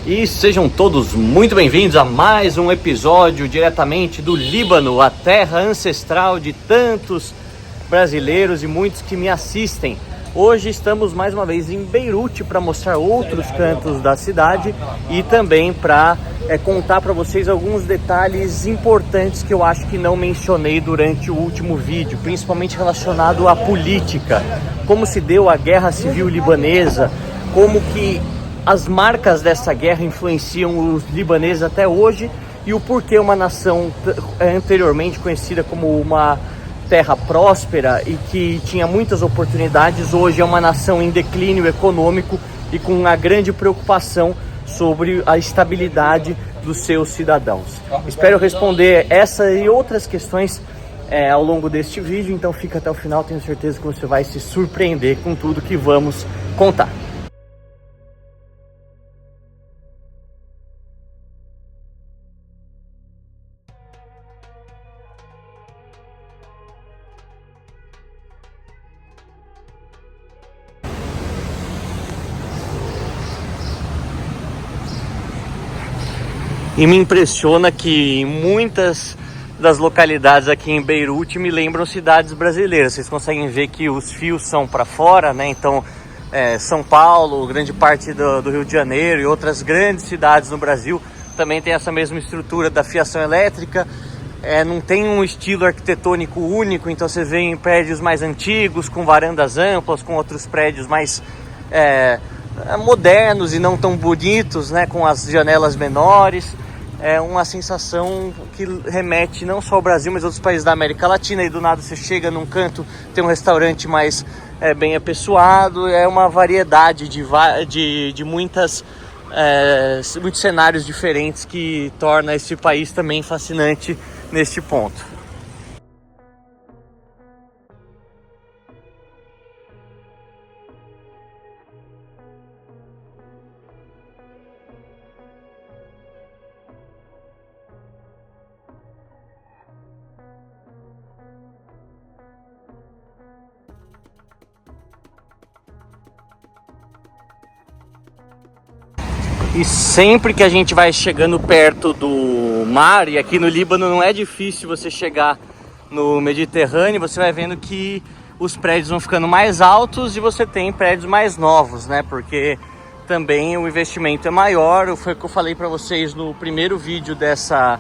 E sejam todos muito bem-vindos a mais um episódio diretamente do Líbano, a terra ancestral de tantos brasileiros e muitos que me assistem. Hoje estamos mais uma vez em Beirute para mostrar outros cantos da cidade e também para contar para vocês alguns detalhes importantes que eu acho que não mencionei durante o último vídeo, principalmente relacionado à política, como se deu a guerra civil libanesa, como que as marcas dessa guerra influenciam os libaneses até hoje e o porquê uma nação anteriormente conhecida como uma terra próspera e que tinha muitas oportunidades, hoje é uma nação em declínio econômico e com uma grande preocupação sobre a estabilidade dos seus cidadãos. Espero responder essa e outras questões ao longo deste vídeo, então fica até o final, tenho certeza que você vai se surpreender com tudo que vamos contar. E me impressiona que muitas das localidades aqui em Beirute me lembram cidades brasileiras. Vocês conseguem ver que os fios são para fora, né? Então, São Paulo, grande parte do Rio de Janeiro e outras grandes cidades no Brasil também tem essa mesma estrutura da fiação elétrica. Não tem um estilo arquitetônico único, então você vê em prédios mais antigos, com varandas amplas, com outros prédios mais modernos e não tão bonitos, né? Com as janelas menores. É uma sensação que remete não só ao Brasil, mas a outros países da América Latina. E do nada você chega num canto, tem um restaurante mais bem apessoado. É uma variedade de muitos cenários diferentes que torna esse país também fascinante neste ponto. E sempre que a gente vai chegando perto do mar, e aqui no Líbano não é difícil você chegar no Mediterrâneo, você vai vendo que os prédios vão ficando mais altos e você tem prédios mais novos, né? Porque também o investimento é maior. Foi o que eu falei para vocês no primeiro vídeo dessa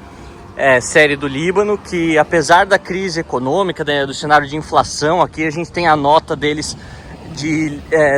série do Líbano, que apesar da crise econômica, do cenário de inflação, aqui a gente tem a nota deles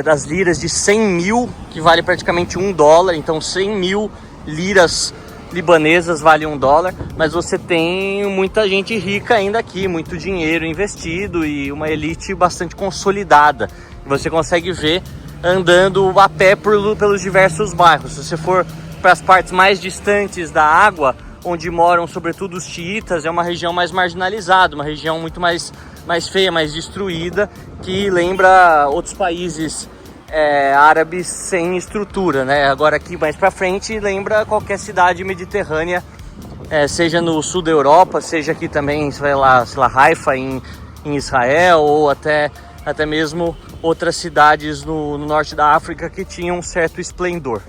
das liras de 100 mil, que vale praticamente $1, então 100 mil liras libanesas vale $1, mas você tem muita gente rica ainda aqui, muito dinheiro investido e uma elite bastante consolidada. Você consegue ver andando a pé pelos diversos bairros. Se você for para as partes mais distantes da água, onde moram sobretudo os xiitas, é uma região mais marginalizada, uma região muito mais feia, mais destruída, que lembra outros países árabes sem estrutura, né? Agora aqui mais pra frente lembra qualquer cidade mediterrânea, seja no sul da Europa, seja aqui também, sei lá, Haifa em Israel, ou até mesmo outras cidades no norte da África que tinham um certo esplendor.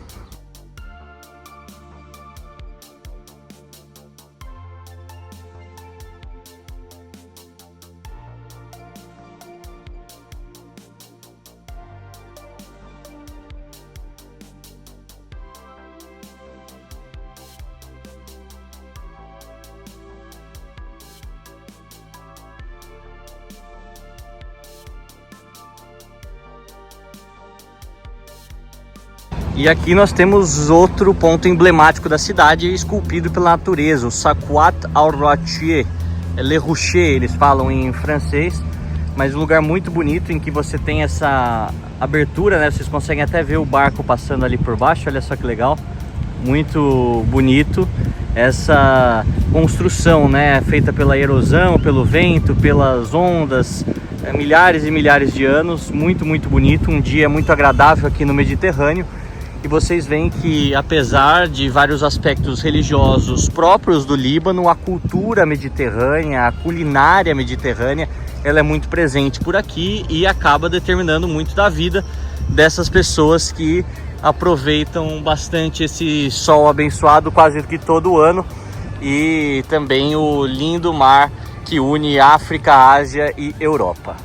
E aqui nós temos outro ponto emblemático da cidade, esculpido pela natureza, o Saquat al-Rocher, Le Rocher, eles falam em francês, mas um lugar muito bonito em que você tem essa abertura, né? Vocês conseguem até ver o barco passando ali por baixo, olha só que legal, muito bonito essa construção, né? Feita pela erosão, pelo vento, pelas ondas, milhares e milhares de anos, muito bonito, um dia muito agradável aqui no Mediterrâneo. E vocês veem que, apesar de vários aspectos religiosos próprios do Líbano, a cultura mediterrânea, a culinária mediterrânea, ela é muito presente por aqui e acaba determinando muito da vida dessas pessoas que aproveitam bastante esse sol abençoado quase que todo ano, e também o lindo mar que une África, Ásia e Europa.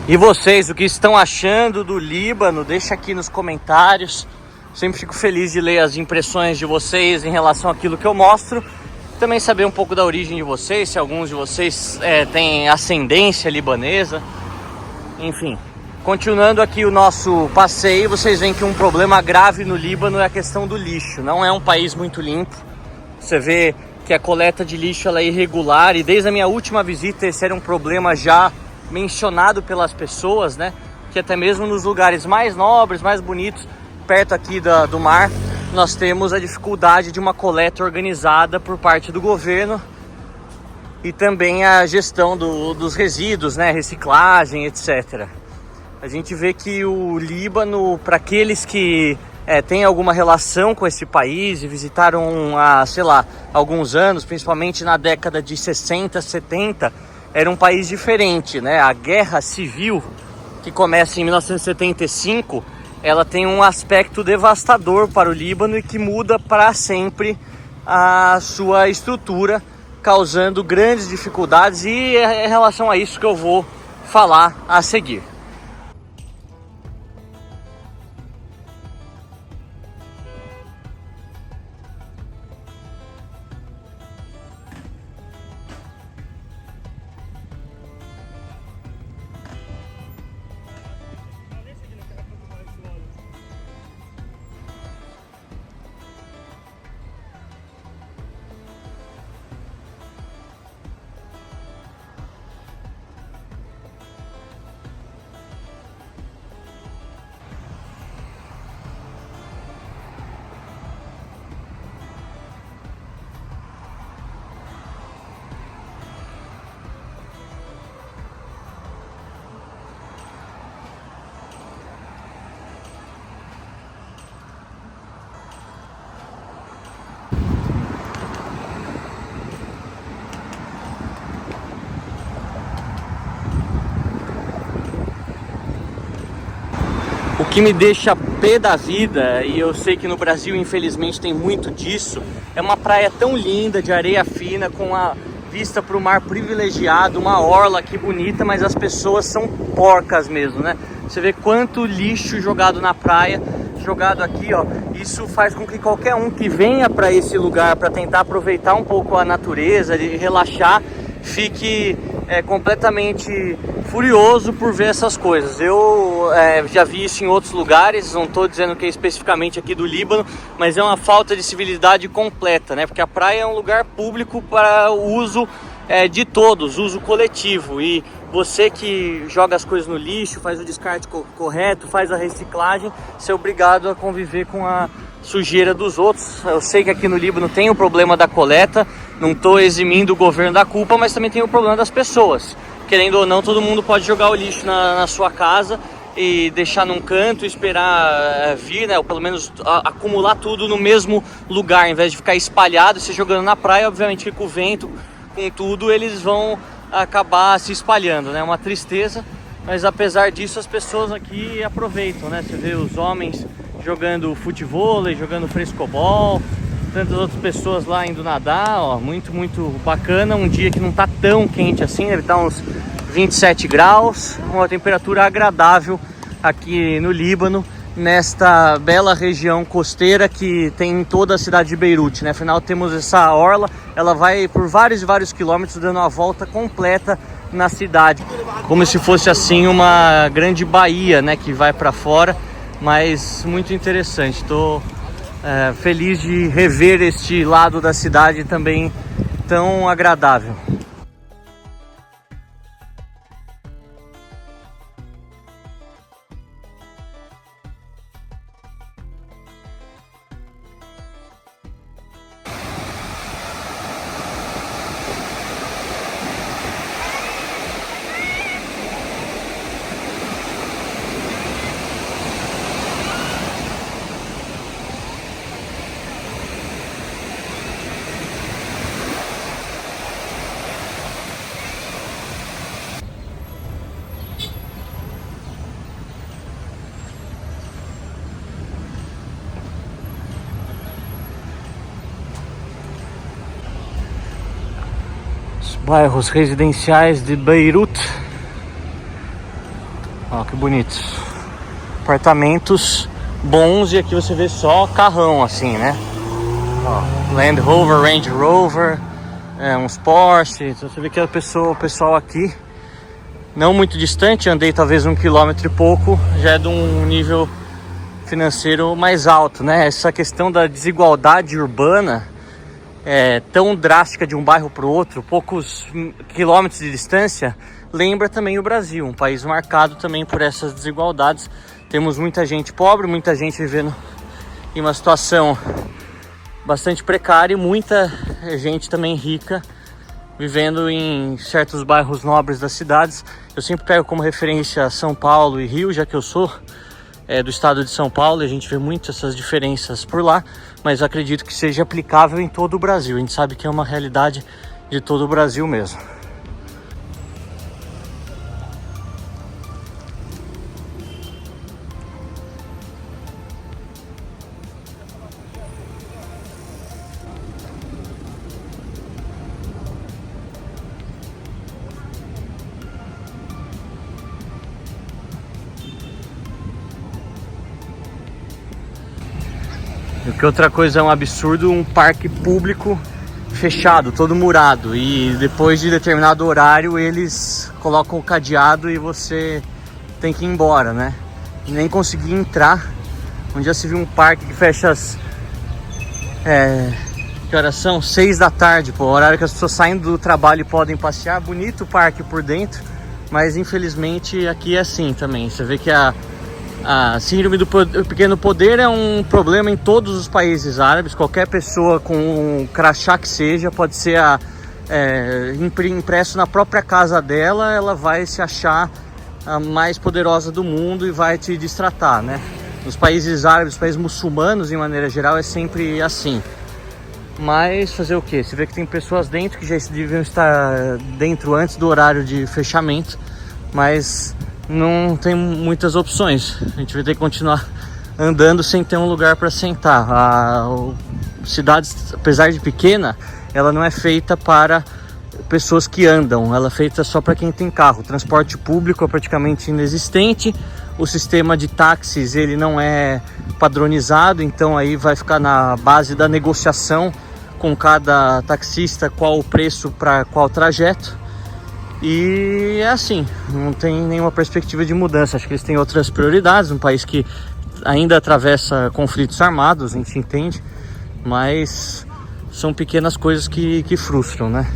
E vocês, o que estão achando do Líbano? Deixa aqui nos comentários. Sempre fico feliz de ler as impressões de vocês em relação àquilo que eu mostro. Também saber um pouco da origem de vocês, se alguns de vocês têm ascendência libanesa. Enfim, continuando aqui o nosso passeio, vocês veem que um problema grave no Líbano é a questão do lixo. Não é um país muito limpo. Você vê que a coleta de lixo ela é irregular, e desde a minha última visita esse era um problema já mencionado pelas pessoas, né? Que até mesmo nos lugares mais nobres, mais bonitos, perto aqui do mar, nós temos a dificuldade de uma coleta organizada por parte do governo, e também a gestão dos resíduos, né? Reciclagem, etc. A gente vê que o Líbano, para aqueles que têm alguma relação com esse país e visitaram há, sei lá, alguns anos, principalmente na década de 60, 70, era um país diferente, né? A guerra civil, que começa em 1975, ela tem um aspecto devastador para o Líbano e que muda para sempre a sua estrutura, causando grandes dificuldades, e é em relação a isso que eu vou falar a seguir. O que me deixa pé da vida, e eu sei que no Brasil infelizmente tem muito disso, é uma praia tão linda, de areia fina, com a vista para o mar privilegiado, uma orla aqui bonita, mas as pessoas são porcas mesmo, né? Você vê quanto lixo jogado na praia, jogado aqui, ó. Isso faz com que qualquer um que venha para esse lugar para tentar aproveitar um pouco a natureza e relaxar, fique completamente furioso por ver essas coisas. Eu já vi isso em outros lugares, não estou dizendo que é especificamente aqui do Líbano, mas é uma falta de civilidade completa, né? Porque a praia é um lugar público para o uso de todos, uso coletivo, e você que joga as coisas no lixo, faz o descarte correto, faz a reciclagem, você é obrigado a conviver com a sujeira dos outros. Eu sei que aqui no Líbano tem o problema da coleta, não estou eximindo o governo da culpa, mas também tem o problema das pessoas. Querendo ou não, todo mundo pode jogar o lixo na sua casa e deixar num canto e esperar vir, né? Ou pelo menos acumular tudo no mesmo lugar, ao invés de ficar espalhado, se jogando na praia. Obviamente que com o vento, com tudo, eles vão acabar se espalhando, né? É uma tristeza, mas apesar disso as pessoas aqui aproveitam, né? Você vê os homens jogando futevôlei, jogando frescobol, tantas outras pessoas lá indo nadar, ó, muito bacana. Um dia que não tá tão quente assim, deve estar uns 27 graus, uma temperatura agradável aqui no Líbano, nesta bela região costeira que tem em toda a cidade de Beirute, né? Afinal, temos essa orla, ela vai por vários e vários quilômetros, dando uma volta completa na cidade, como se fosse assim uma grande baía, né, que vai para fora. Mas muito interessante, estou feliz de rever este lado da cidade também tão agradável. Bairros residenciais de Beirute. Ó, que bonito. Apartamentos bons e aqui você vê só carrão assim, né? Ó, Land Rover, Range Rover, uns Porsche. Então você vê que o pessoal aqui, não muito distante, andei talvez 1 quilômetro e pouco, já é de um nível financeiro mais alto, né? Essa questão da desigualdade urbana tão drástica de um bairro para o outro, poucos quilômetros de distância, lembra também o Brasil, um país marcado também por essas desigualdades. Temos muita gente pobre, muita gente vivendo em uma situação bastante precária e muita gente também rica vivendo em certos bairros nobres das cidades. Eu sempre pego como referência São Paulo e Rio, já que eu sou do estado de São Paulo, e a gente vê muitas essas diferenças por lá, mas eu acredito que seja aplicável em todo o Brasil. A gente sabe que é uma realidade de todo o Brasil mesmo. E que outra coisa é um absurdo, um parque público fechado, todo murado, e depois de determinado horário eles colocam o cadeado e você tem que ir embora, né? E nem consegui entrar. Um dia se viu um parque que fecha às... que horas são? 6 da tarde, pô, horário que as pessoas saem do trabalho e podem passear. Bonito o parque por dentro, mas infelizmente aqui é assim também. Você vê que a síndrome do pequeno poder é um problema em todos os países árabes. Qualquer pessoa com um crachá que seja, pode ser impresso na própria casa dela, ela vai se achar a mais poderosa do mundo e vai te destratar, né? Nos países árabes, os países muçulmanos, de maneira geral, é sempre assim. Mas fazer o que? Você vê que tem pessoas dentro que já deviam estar dentro antes do horário de fechamento, mas não tem muitas opções. A gente vai ter que continuar andando sem ter um lugar para sentar. A cidade, apesar de pequena, ela não é feita para pessoas que andam, ela é feita só para quem tem carro. O transporte público é praticamente inexistente. O sistema de táxis, ele não é padronizado, então aí vai ficar na base da negociação com cada taxista qual o preço para qual trajeto. E é assim, não tem nenhuma perspectiva de mudança. Acho que eles têm outras prioridades, um país que ainda atravessa conflitos armados, a gente entende, mas são pequenas coisas que frustram, né?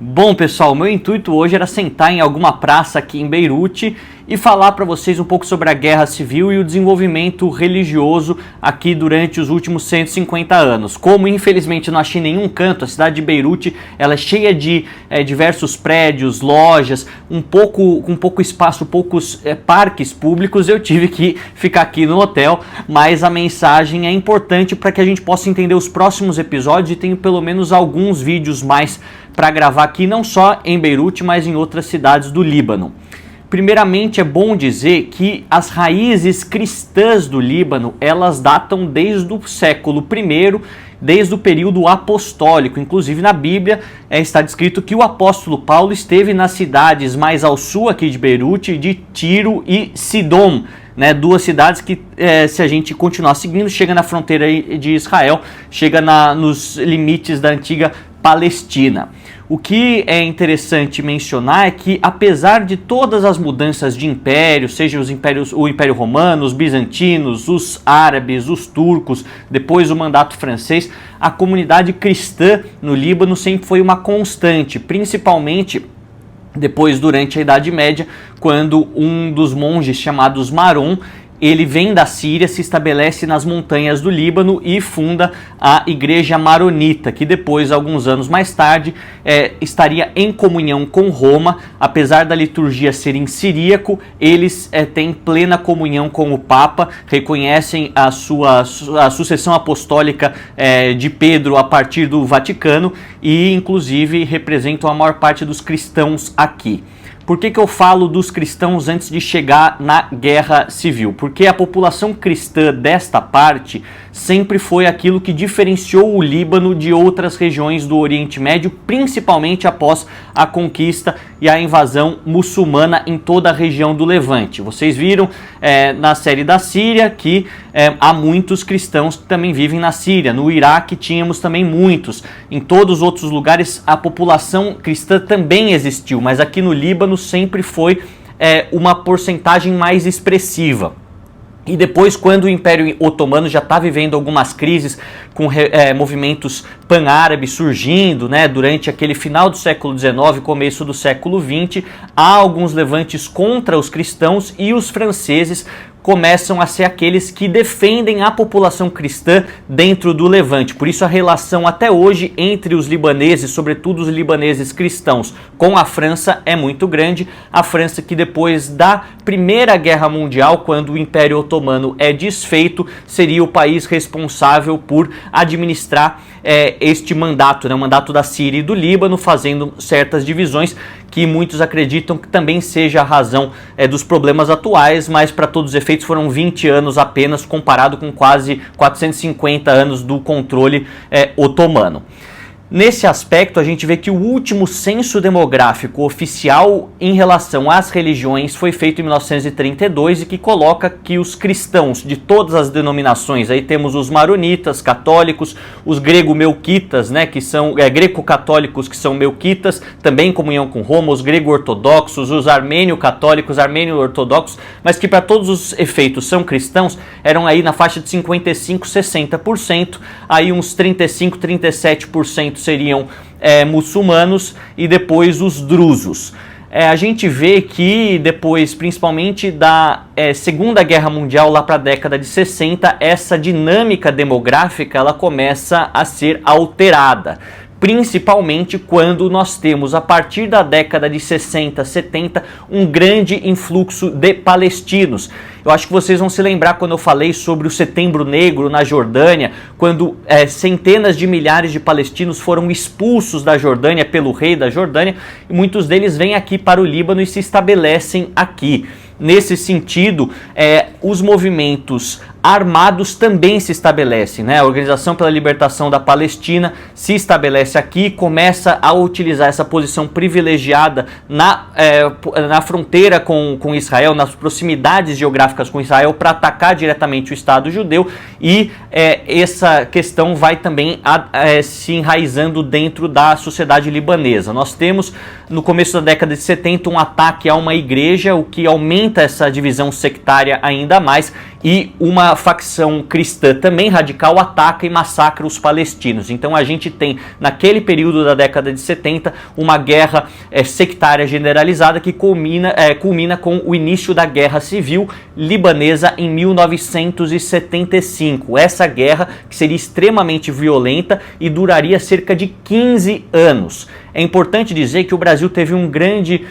Bom, pessoal, meu intuito hoje era sentar em alguma praça aqui em Beirute e falar para vocês um pouco sobre a guerra civil e o desenvolvimento religioso aqui durante os últimos 150 anos. Como infelizmente não achei nenhum canto, a cidade de Beirute ela é cheia de diversos prédios, lojas, com pouco espaço, poucos parques públicos, eu tive que ficar aqui no hotel, mas a mensagem é importante para que a gente possa entender os próximos episódios e tenho pelo menos alguns vídeos mais para gravar aqui, não só em Beirute, mas em outras cidades do Líbano. Primeiramente, é bom dizer que as raízes cristãs do Líbano, elas datam desde o século I, desde o período apostólico. Inclusive na Bíblia está descrito que o apóstolo Paulo esteve nas cidades mais ao sul aqui de Beirute, de Tiro e Sidom, né, duas cidades que, se a gente continuar seguindo, chega na fronteira de Israel, chega nos limites da antiga Palestina. O que é interessante mencionar é que, apesar de todas as mudanças de império, seja o Império Romano, os bizantinos, os árabes, os turcos, depois o mandato francês, a comunidade cristã no Líbano sempre foi uma constante, principalmente depois durante a Idade Média, quando um dos monges chamados Maron ele vem da Síria, se estabelece nas montanhas do Líbano e funda a Igreja Maronita, que depois, alguns anos mais tarde, estaria em comunhão com Roma. Apesar da liturgia ser em siríaco, eles têm plena comunhão com o Papa, reconhecem a sucessão apostólica de Pedro a partir do Vaticano e, inclusive, representam a maior parte dos cristãos aqui. Por que eu falo dos cristãos antes de chegar na guerra civil? Porque a população cristã desta parte sempre foi aquilo que diferenciou o Líbano de outras regiões do Oriente Médio, principalmente após a conquista e a invasão muçulmana em toda a região do Levante. Vocês viram na série da Síria que há muitos cristãos que também vivem na Síria. No Iraque tínhamos também muitos. Em todos os outros lugares a população cristã também existiu, mas aqui no Líbano sempre foi uma porcentagem mais expressiva. E depois, quando o Império Otomano já está vivendo algumas crises com movimentos pan-árabes surgindo, né, durante aquele final do século XIX, começo do século XX, há alguns levantes contra os cristãos e os franceses começam a ser aqueles que defendem a população cristã dentro do Levante. Por isso a relação até hoje entre os libaneses, sobretudo os libaneses cristãos, com a França é muito grande. A França que depois da Primeira Guerra Mundial, quando o Império Otomano é desfeito, seria o país responsável por administrar este mandato, né, o mandato da Síria e do Líbano, fazendo certas divisões que muitos acreditam que também seja a razão dos problemas atuais, mas para todos os efeitos foram 20 anos apenas, comparado com quase 450 anos do controle otomano. Nesse aspecto, a gente vê que o último censo demográfico oficial em relação às religiões foi feito em 1932 e que coloca que os cristãos de todas as denominações, aí temos os maronitas, católicos, os grego-melquitas, né, que são greco-católicos, que são melquitas, também em comunhão com Roma, os grego-ortodoxos, os armênio-católicos, armênio-ortodoxos, mas que para todos os efeitos são cristãos, eram aí na faixa de 55, 60%, aí uns 35, 37% seriam muçulmanos e depois os drusos. A gente vê que depois, principalmente da Segunda Guerra Mundial, lá para a década de 60, essa dinâmica demográfica ela começa a ser alterada. Principalmente quando nós temos, a partir da década de 60, 70, um grande influxo de palestinos. Eu acho que vocês vão se lembrar quando eu falei sobre o Setembro Negro na Jordânia, quando centenas de milhares de palestinos foram expulsos da Jordânia pelo rei da Jordânia, e muitos deles vêm aqui para o Líbano e se estabelecem aqui. Nesse sentido, os movimentos armados também se estabelecem, né? A Organização pela Libertação da Palestina se estabelece aqui, começa a utilizar essa posição privilegiada na fronteira com Israel, nas proximidades geográficas com Israel, para atacar diretamente o Estado judeu, e essa questão vai também se enraizando dentro da sociedade libanesa. Nós temos, no começo da década de 70, um ataque a uma igreja, o que aumenta essa divisão sectária ainda mais, e uma facção cristã também radical ataca e massacra os palestinos. Então a gente tem, naquele período da década de 70, uma guerra sectária generalizada que culmina com o início da Guerra Civil Libanesa em 1975. Essa guerra que seria extremamente violenta e duraria cerca de 15 anos. É importante dizer que o Brasil teve um grande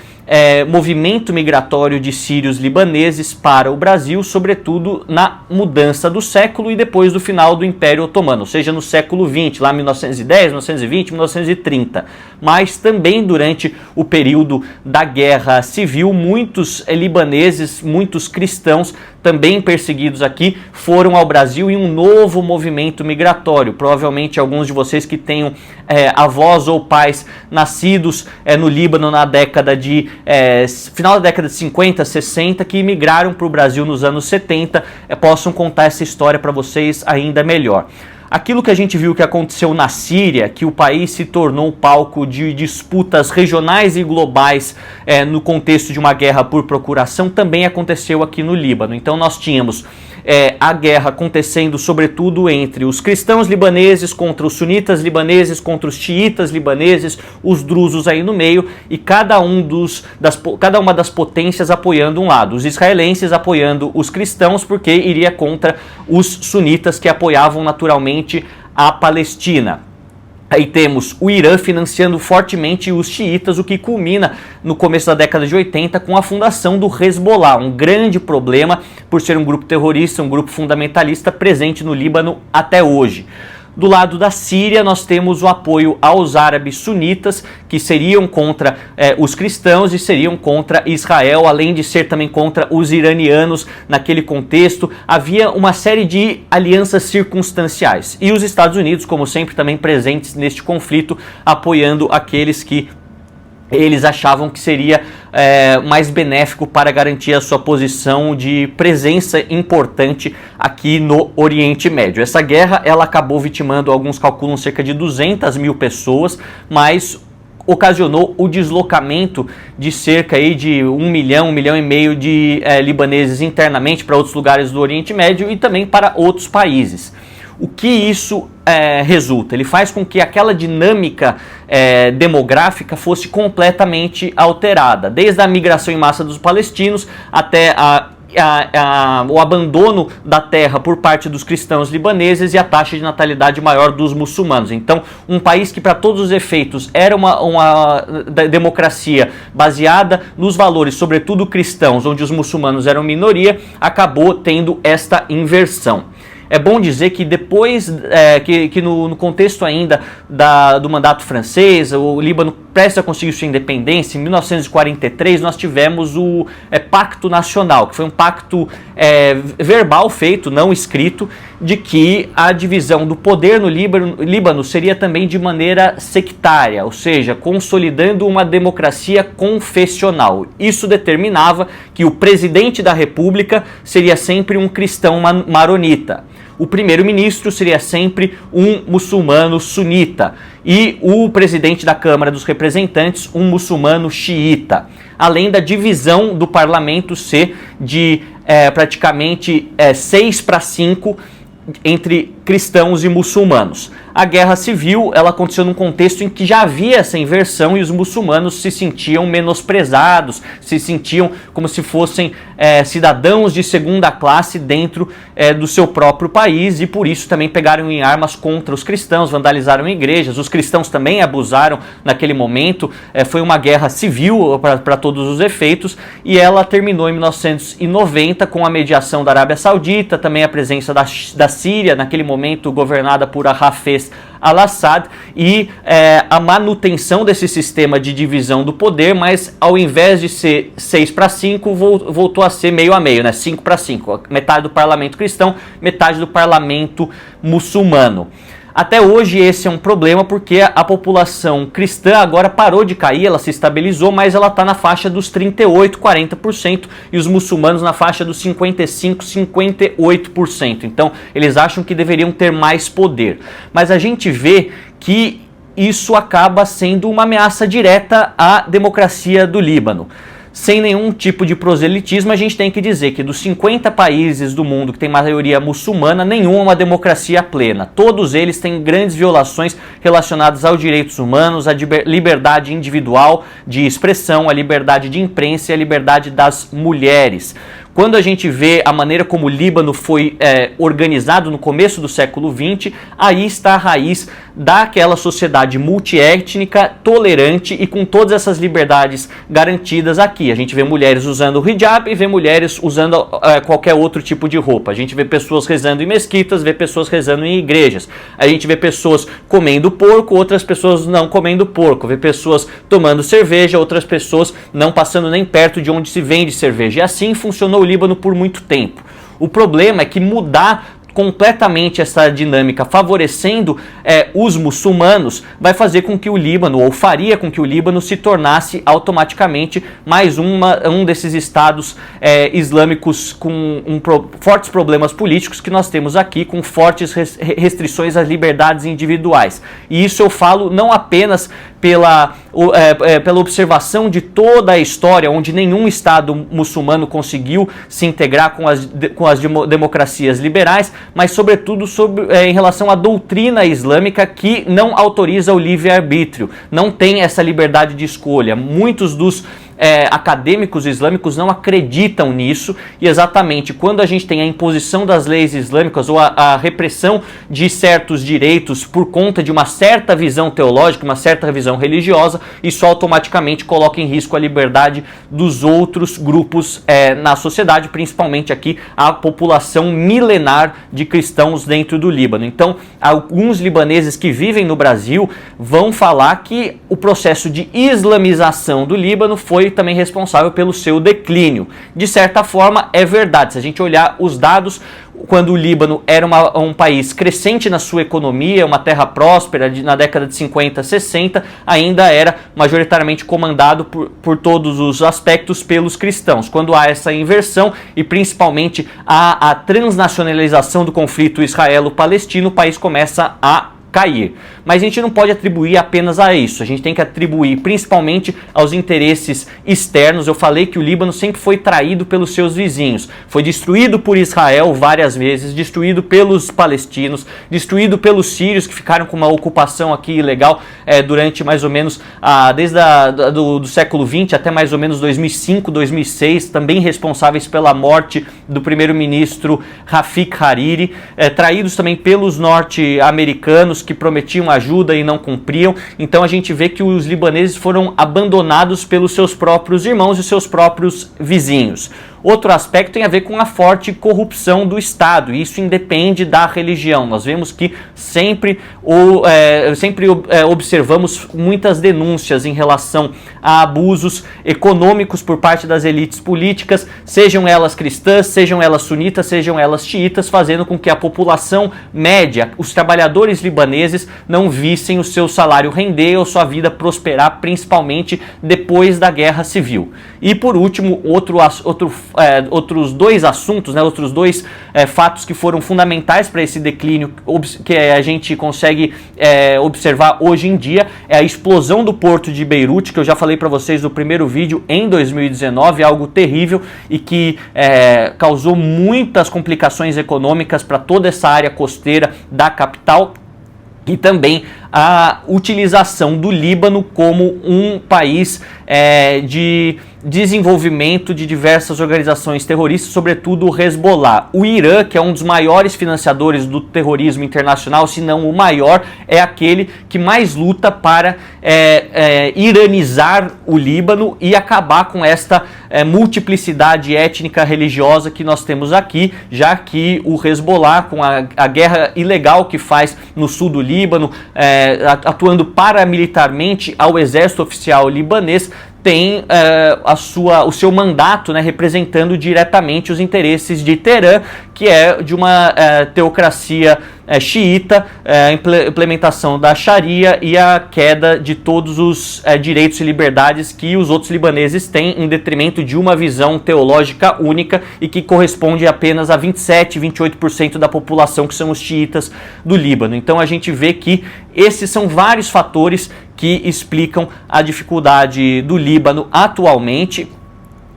movimento migratório de sírios libaneses para o Brasil, sobretudo na mudança do século e depois do final do Império Otomano, ou seja, no século XX, lá 1910, 1920, 1930. Mas também durante o período da Guerra Civil, muitos libaneses, muitos cristãos, também perseguidos aqui, foram ao Brasil em um novo movimento migratório. Provavelmente alguns de vocês que tenham avós ou pais nascidos no Líbano na década de final da década de 50, 60, que migraram para o Brasil nos anos 70, possam contar essa história para vocês ainda melhor. Aquilo que a gente viu que aconteceu na Síria, que o país se tornou palco de disputas regionais e globais no contexto de uma guerra por procuração, também aconteceu aqui no Líbano. Então nós tínhamos a guerra acontecendo sobretudo entre os cristãos libaneses contra os sunitas libaneses, contra os xiitas libaneses, os drusos aí no meio, e cada uma das potências apoiando um lado. Os israelenses apoiando os cristãos porque iria contra os sunitas que apoiavam naturalmente a Palestina. Aí temos o Irã financiando fortemente os xiitas, o que culmina no começo da década de 80 com a fundação do Hezbollah, um grande problema por ser um grupo terrorista, um grupo fundamentalista presente no Líbano até hoje. Do lado da Síria, nós temos o apoio aos árabes sunitas, que seriam contra os cristãos e seriam contra Israel, além de ser também contra os iranianos naquele contexto. Havia uma série de alianças circunstanciais. E os Estados Unidos, como sempre, também presentes neste conflito, apoiando aqueles que eles achavam que seria mais benéfico para garantir a sua posição de presença importante aqui no Oriente Médio. Essa guerra ela acabou vitimando, alguns calculam, cerca de 200 mil pessoas, mas ocasionou o deslocamento de cerca aí de 1 milhão e meio de libaneses internamente para outros lugares do Oriente Médio e também para outros países. O que isso resulta? Ele faz com que aquela dinâmica demográfica fosse completamente alterada, desde a migração em massa dos palestinos até o abandono da terra por parte dos cristãos libaneses e a taxa de natalidade maior dos muçulmanos. Então, um país que para todos os efeitos era uma democracia baseada nos valores, sobretudo cristãos, onde os muçulmanos eram minoria, acabou tendo esta inversão. É bom dizer que depois, que no contexto ainda do mandato francês, o Líbano prestes a conseguir sua independência, em 1943 nós tivemos o Pacto Nacional, que foi um pacto verbal feito, não escrito, de que a divisão do poder no Líbano seria também de maneira sectária, ou seja, consolidando uma democracia confessional. Isso determinava que o presidente da república seria sempre um cristão maronita. O primeiro-ministro seria sempre um muçulmano sunita e o presidente da Câmara dos Representantes um muçulmano xiita. Além da divisão do parlamento ser de praticamente 6-5 entre cristãos e muçulmanos. A guerra civil ela aconteceu num contexto em que já havia essa inversão e os muçulmanos se sentiam menosprezados, se sentiam como se fossem cidadãos de segunda classe dentro do seu próprio país e por isso também pegaram em armas contra os cristãos, vandalizaram igrejas, os cristãos também abusaram naquele momento, foi uma guerra civil para todos os efeitos e ela terminou em 1990 com a mediação da Arábia Saudita, também a presença da Síria, naquele momento governada por Hafez al-Assad e a manutenção desse sistema de divisão do poder, mas ao invés de ser 6-5, voltou a ser meio a meio, né? 5-5, metade do parlamento cristão, metade do parlamento muçulmano. Até hoje esse é um problema porque a população cristã agora parou de cair, ela se estabilizou, mas ela está na faixa dos 38-40% e os muçulmanos na faixa dos 55-58%. Então eles acham que deveriam ter mais poder. Mas a gente vê que isso acaba sendo uma ameaça direta à democracia do Líbano. Sem nenhum tipo de proselitismo, a gente tem que dizer que dos 50 países do mundo que tem maioria muçulmana, nenhum é uma democracia plena. Todos eles têm grandes violações relacionadas aos direitos humanos, à liberdade individual de expressão, à liberdade de imprensa e à liberdade das mulheres. Quando a gente vê a maneira como o Líbano foi organizado no começo do século XX, aí está a raiz daquela sociedade multiétnica, tolerante e com todas essas liberdades garantidas aqui. A gente vê mulheres usando o hijab e vê mulheres usando qualquer outro tipo de roupa. A gente vê pessoas rezando em mesquitas, vê pessoas rezando em igrejas. A gente vê pessoas comendo porco, outras pessoas não comendo porco. Vê pessoas tomando cerveja, outras pessoas não passando nem perto de onde se vende cerveja. E assim funcionou o Líbano por muito tempo. O problema é que mudar completamente essa dinâmica favorecendo os muçulmanos, vai fazer com que o Líbano, ou faria com que o Líbano se tornasse automaticamente mais um desses estados islâmicos com fortes problemas políticos que nós temos aqui, com fortes restrições às liberdades individuais. E isso eu falo não apenas pela observação de toda a história, onde nenhum Estado muçulmano conseguiu se integrar com as democracias liberais, mas sobretudo em relação à doutrina islâmica, que não autoriza o livre-arbítrio, não tem essa liberdade de escolha. Muitos dos acadêmicos islâmicos não acreditam nisso, e exatamente quando a gente tem a imposição das leis islâmicas ou a repressão de certos direitos por conta de uma certa visão teológica, uma certa visão religiosa, isso automaticamente coloca em risco a liberdade dos outros grupos na sociedade, principalmente aqui a população milenar de cristãos dentro do Líbano. Então, alguns libaneses que vivem no Brasil vão falar que o processo de islamização do Líbano foi também responsável pelo seu declínio. De certa forma, é verdade. Se a gente olhar os dados, quando o Líbano era um país crescente na sua economia, uma terra próspera, na década de 50, 60, ainda era majoritariamente comandado por todos os aspectos pelos cristãos. Quando há essa inversão e principalmente a transnacionalização do conflito israelo-palestino, o país começa a cair. Mas a gente não pode atribuir apenas a isso, a gente tem que atribuir principalmente aos interesses externos. Eu falei que o Líbano sempre foi traído pelos seus vizinhos, foi destruído por Israel várias vezes, destruído pelos palestinos, destruído pelos sírios, que ficaram com uma ocupação aqui ilegal durante mais ou menos desde do século XX até mais ou menos 2005, 2006, também responsáveis pela morte do primeiro-ministro Rafik Hariri, traídos também pelos norte-americanos, que prometiam ajuda e não cumpriam. Então a gente vê que os libaneses foram abandonados pelos seus próprios irmãos e seus próprios vizinhos. Outro aspecto tem a ver com a forte corrupção do Estado, e isso independe da religião. Nós vemos que sempre observamos muitas denúncias em relação a abusos econômicos por parte das elites políticas, sejam elas cristãs, sejam elas sunitas, sejam elas xiitas, fazendo com que a população média, os trabalhadores libaneses, não vissem o seu salário render ou sua vida prosperar, principalmente depois da guerra civil. E por último, outros dois assuntos, outros dois fatos que foram fundamentais para esse declínio que a gente consegue observar hoje em dia, é a explosão do porto de Beirute, que eu já falei para vocês no primeiro vídeo, em 2019, algo terrível e que causou muitas complicações econômicas para toda essa área costeira da capital, e também a utilização do Líbano como um país de desenvolvimento de diversas organizações terroristas, sobretudo o Hezbollah. O Irã, que é um dos maiores financiadores do terrorismo internacional, se não o maior, é aquele que mais luta para iranizar o Líbano e acabar com esta multiplicidade étnica religiosa que nós temos aqui, já que o Hezbollah, com a guerra ilegal que faz no sul do Líbano, atuando paramilitarmente ao exército oficial libanês, tem o seu mandato, representando diretamente os interesses de Teherã, que é de uma teocracia xiita, a implementação da Sharia e a queda de todos os direitos e liberdades que os outros libaneses têm, em detrimento de uma visão teológica única e que corresponde apenas a 27, 28% da população, que são os xiitas do Líbano. Então a gente vê que esses são vários fatores que explicam a dificuldade do Líbano atualmente.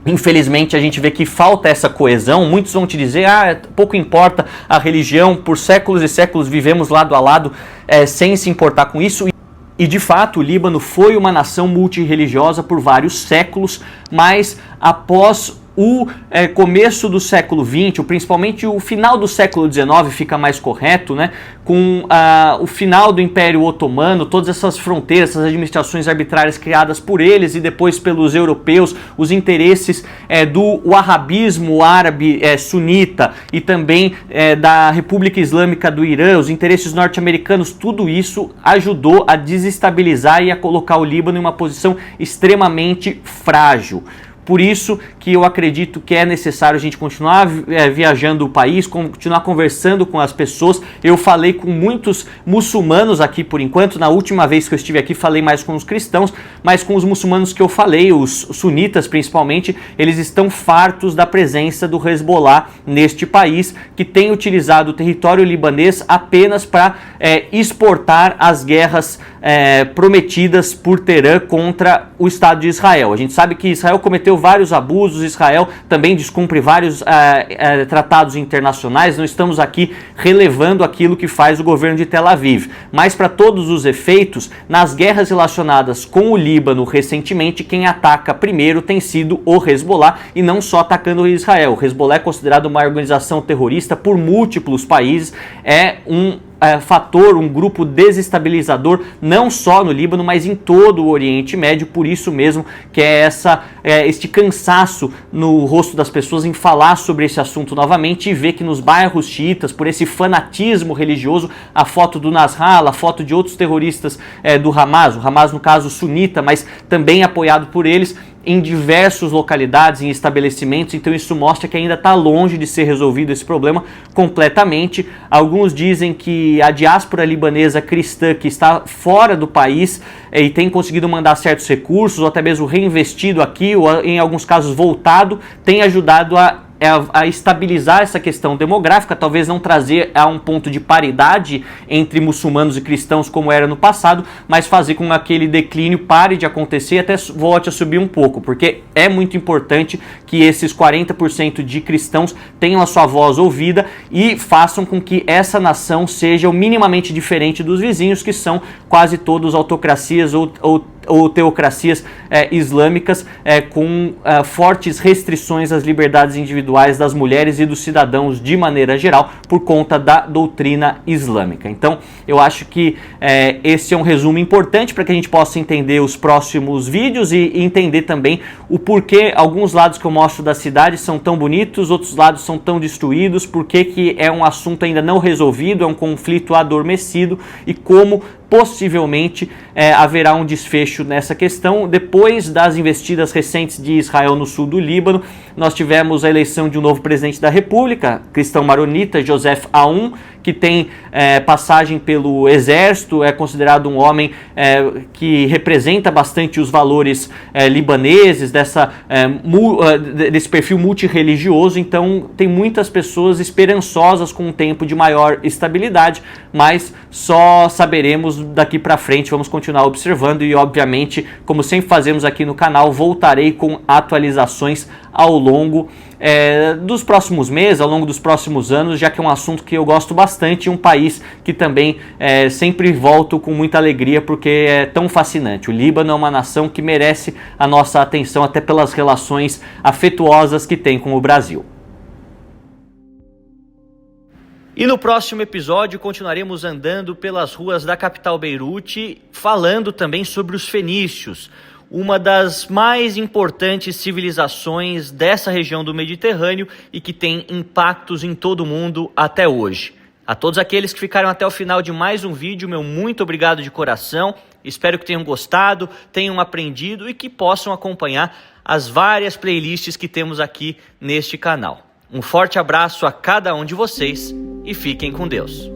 Infelizmente a gente vê que falta essa coesão. Muitos vão te dizer, pouco importa a religião, por séculos e séculos vivemos lado a lado sem se importar com isso. E de fato o Líbano foi uma nação multirreligiosa por vários séculos, mas após o começo do século XX, principalmente o final do século XIX, fica mais correto, com o final do Império Otomano, todas essas fronteiras, essas administrações arbitrárias criadas por eles e depois pelos europeus, os interesses do wahhabismo árabe sunita e também da República Islâmica do Irã, os interesses norte-americanos, tudo isso ajudou a desestabilizar e a colocar o Líbano em uma posição extremamente frágil. Por isso que eu acredito que é necessário a gente continuar viajando o país, continuar conversando com as pessoas. Eu falei com muitos muçulmanos aqui por enquanto. Na última vez que eu estive aqui falei mais com os cristãos, mas com os muçulmanos que eu falei, os sunitas principalmente, eles estão fartos da presença do Hezbollah neste país, que tem utilizado o território libanês apenas para exportar as guerras prometidas por Teherã contra o Estado de Israel. A gente sabe que Israel cometeu vários abusos, Israel também descumpre vários tratados internacionais. Não estamos aqui relevando aquilo que faz o governo de Tel Aviv, mas para todos os efeitos, nas guerras relacionadas com o Líbano recentemente, quem ataca primeiro tem sido o Hezbollah, e não só atacando Israel. O Hezbollah é considerado uma organização terrorista por múltiplos países, é um fator, um grupo desestabilizador, não só no Líbano, mas em todo o Oriente Médio. Por isso mesmo que este cansaço no rosto das pessoas em falar sobre esse assunto novamente, e ver que nos bairros xiitas, por esse fanatismo religioso, a foto do Nasrallah, a foto de outros terroristas do Hamas, o Hamas no caso sunita, mas também apoiado por eles, em diversas localidades, em estabelecimentos. Então isso mostra que ainda está longe de ser resolvido esse problema completamente. Alguns dizem que a diáspora libanesa cristã que está fora do país e tem conseguido mandar certos recursos, ou até mesmo reinvestido aqui, ou em alguns casos voltado, tem ajudado a estabilizar essa questão demográfica, talvez não trazer a um ponto de paridade entre muçulmanos e cristãos como era no passado, mas fazer com que aquele declínio pare de acontecer e até volte a subir um pouco, porque é muito importante que esses 40% de cristãos tenham a sua voz ouvida e façam com que essa nação seja o minimamente diferente dos vizinhos, que são quase todos autocracias ou teocracias islâmicas com fortes restrições às liberdades individuais das mulheres e dos cidadãos de maneira geral por conta da doutrina islâmica. Então eu acho que esse é um resumo importante para que a gente possa entender os próximos vídeos e entender também o porquê alguns lados que eu mostro da cidade são tão bonitos, outros lados são tão destruídos, porquê que é um assunto ainda não resolvido, é um conflito adormecido, e como possivelmente haverá um desfecho nessa questão. Depois das investidas recentes de Israel no sul do Líbano, nós tivemos a eleição de um novo presidente da República, cristão maronita, Joseph Aoun, que tem passagem pelo exército, é considerado um homem que representa bastante os valores libaneses, desse perfil multirreligioso. Então tem muitas pessoas esperançosas com um tempo de maior estabilidade, mas só saberemos daqui para frente. Vamos continuar observando e, obviamente, como sempre fazemos aqui no canal, voltarei com atualizações ao longo dos próximos meses, ao longo dos próximos anos, já que é um assunto que eu gosto bastante, e um país que também sempre volto com muita alegria porque é tão fascinante. O Líbano é uma nação que merece a nossa atenção, até pelas relações afetuosas que tem com o Brasil. E no próximo episódio continuaremos andando pelas ruas da capital Beirute, falando também sobre os fenícios, uma das mais importantes civilizações dessa região do Mediterrâneo e que tem impactos em todo o mundo até hoje. A todos aqueles que ficaram até o final de mais um vídeo, meu muito obrigado de coração. Espero que tenham gostado, tenham aprendido e que possam acompanhar as várias playlists que temos aqui neste canal. Um forte abraço a cada um de vocês e fiquem com Deus.